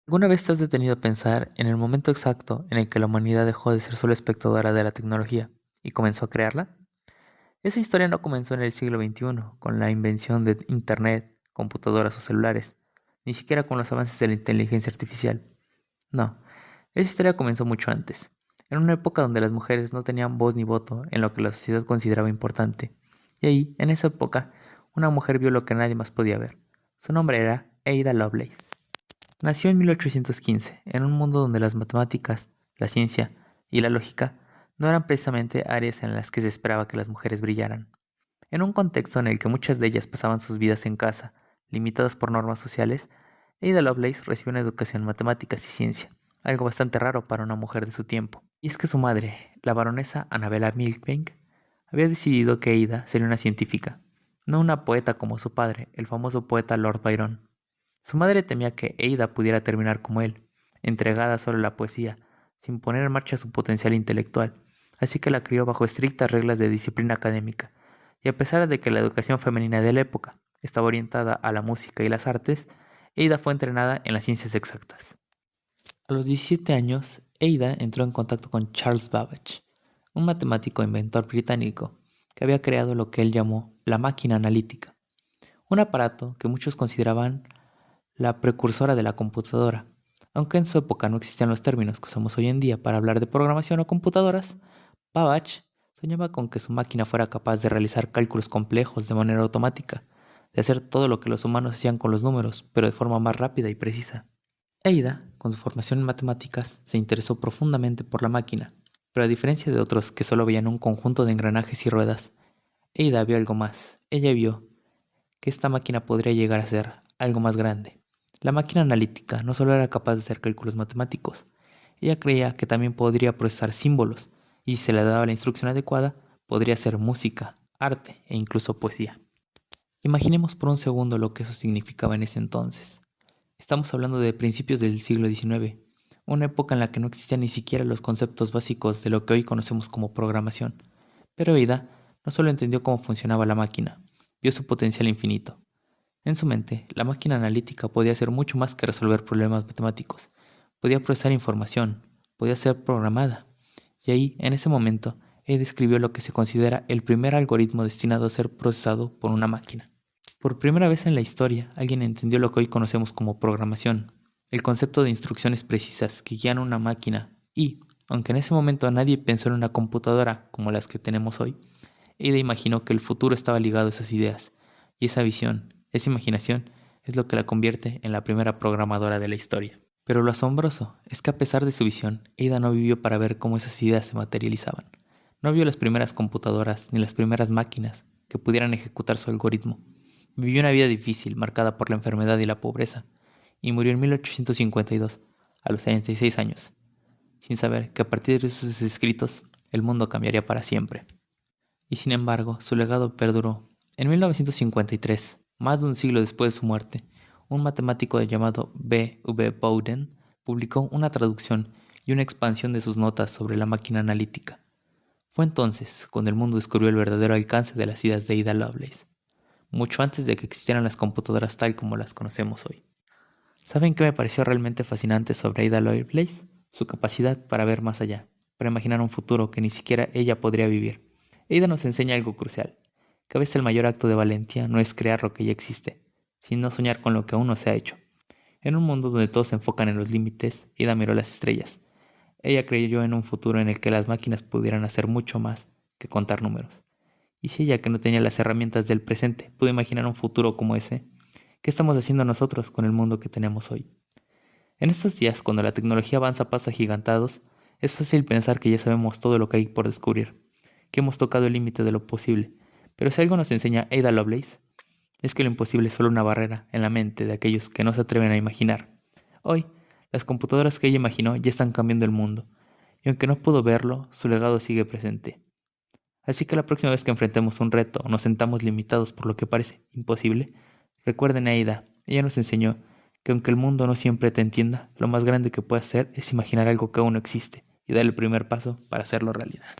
¿Alguna vez te has detenido a pensar en el momento exacto en el que la humanidad dejó de ser solo espectadora de la tecnología y comenzó a crearla? Esa historia no comenzó en el siglo XXI, con la invención de Internet, computadoras o celulares, ni siquiera con los avances de la inteligencia artificial. No, esa historia comenzó mucho antes, en una época donde las mujeres no tenían voz ni voto en lo que la sociedad consideraba importante. Y ahí, en esa época, una mujer vio lo que nadie más podía ver. Su nombre era Ada Lovelace. Nació en 1815, en un mundo donde las matemáticas, la ciencia y la lógica no eran precisamente áreas en las que se esperaba que las mujeres brillaran. En un contexto en el que muchas de ellas pasaban sus vidas en casa, limitadas por normas sociales, Ada Lovelace recibió una educación en matemáticas y ciencia, algo bastante raro para una mujer de su tiempo. Y es que su madre, la baronesa Annabella Milbank, había decidido que Ada sería una científica, no una poeta como su padre, el famoso poeta Lord Byron. Su madre temía que Ada pudiera terminar como él, entregada solo a la poesía, sin poner en marcha su potencial intelectual, así que la crió bajo estrictas reglas de disciplina académica, y a pesar de que la educación femenina de la época estaba orientada a la música y las artes, Ada fue entrenada en las ciencias exactas. A los 17 años, Ada entró en contacto con Charles Babbage, un matemático e inventor británico que había creado lo que él llamó la máquina analítica, un aparato que muchos consideraban la precursora de la computadora. Aunque en su época no existían los términos que usamos hoy en día para hablar de programación o computadoras, Babbage soñaba con que su máquina fuera capaz de realizar cálculos complejos de manera automática, de hacer todo lo que los humanos hacían con los números, pero de forma más rápida y precisa. Ada, con su formación en matemáticas, se interesó profundamente por la máquina, pero a diferencia de otros que solo veían un conjunto de engranajes y ruedas, Ada vio algo más. Ella vio que esta máquina podría llegar a ser algo más grande. La máquina analítica no solo era capaz de hacer cálculos matemáticos, ella creía que también podría procesar símbolos, y si se le daba la instrucción adecuada, podría hacer música, arte e incluso poesía. Imaginemos por un segundo lo que eso significaba en ese entonces. Estamos hablando de principios del siglo XIX, una época en la que no existían ni siquiera los conceptos básicos de lo que hoy conocemos como programación. Pero Ada no solo entendió cómo funcionaba la máquina, vio su potencial infinito. En su mente, la máquina analítica podía hacer mucho más que resolver problemas matemáticos. Podía procesar información, podía ser programada. Y ahí, en ese momento, Ada describió lo que se considera el primer algoritmo destinado a ser procesado por una máquina. Por primera vez en la historia, alguien entendió lo que hoy conocemos como programación, el concepto de instrucciones precisas que guían una máquina y, aunque en ese momento nadie pensó en una computadora como las que tenemos hoy, Ada imaginó que el futuro estaba ligado a esas ideas, y esa visión, esa imaginación, es lo que la convierte en la primera programadora de la historia. Pero lo asombroso es que a pesar de su visión, Ada no vivió para ver cómo esas ideas se materializaban. No vio las primeras computadoras ni las primeras máquinas que pudieran ejecutar su algoritmo. Vivió una vida difícil, marcada por la enfermedad y la pobreza, y murió en 1852, a los 66 años, sin saber que a partir de sus escritos el mundo cambiaría para siempre. Y sin embargo, su legado perduró. En 1953, más de un siglo después de su muerte, un matemático llamado B. V. Bowden publicó una traducción y una expansión de sus notas sobre la máquina analítica. Fue entonces cuando el mundo descubrió el verdadero alcance de las ideas de Ada Lovelace, mucho antes de que existieran las computadoras tal como las conocemos hoy. ¿Saben qué me pareció realmente fascinante sobre Ada Lovelace? Su capacidad para ver más allá, para imaginar un futuro que ni siquiera ella podría vivir. Ada nos enseña algo crucial, que a veces el mayor acto de valentía no es crear lo que ya existe, sino soñar con lo que aún no se ha hecho. En un mundo donde todos se enfocan en los límites, Ada miró las estrellas. Ella creyó en un futuro en el que las máquinas pudieran hacer mucho más que contar números. Y si ella, que no tenía las herramientas del presente, pudo imaginar un futuro como ese, ¿qué estamos haciendo nosotros con el mundo que tenemos hoy? En estos días, cuando la tecnología avanza a pasos agigantados, es fácil pensar que ya sabemos todo lo que hay por descubrir, que hemos tocado el límite de lo posible. Pero si algo nos enseña Ada Lovelace, es que lo imposible es solo una barrera en la mente de aquellos que no se atreven a imaginar. Hoy, las computadoras que ella imaginó ya están cambiando el mundo, y aunque no pudo verlo, su legado sigue presente. Así que la próxima vez que enfrentemos un reto o nos sentamos limitados por lo que parece imposible, recuerden a Ada. Ella nos enseñó que aunque el mundo no siempre te entienda, lo más grande que puedes hacer es imaginar algo que aún no existe y dar el primer paso para hacerlo realidad.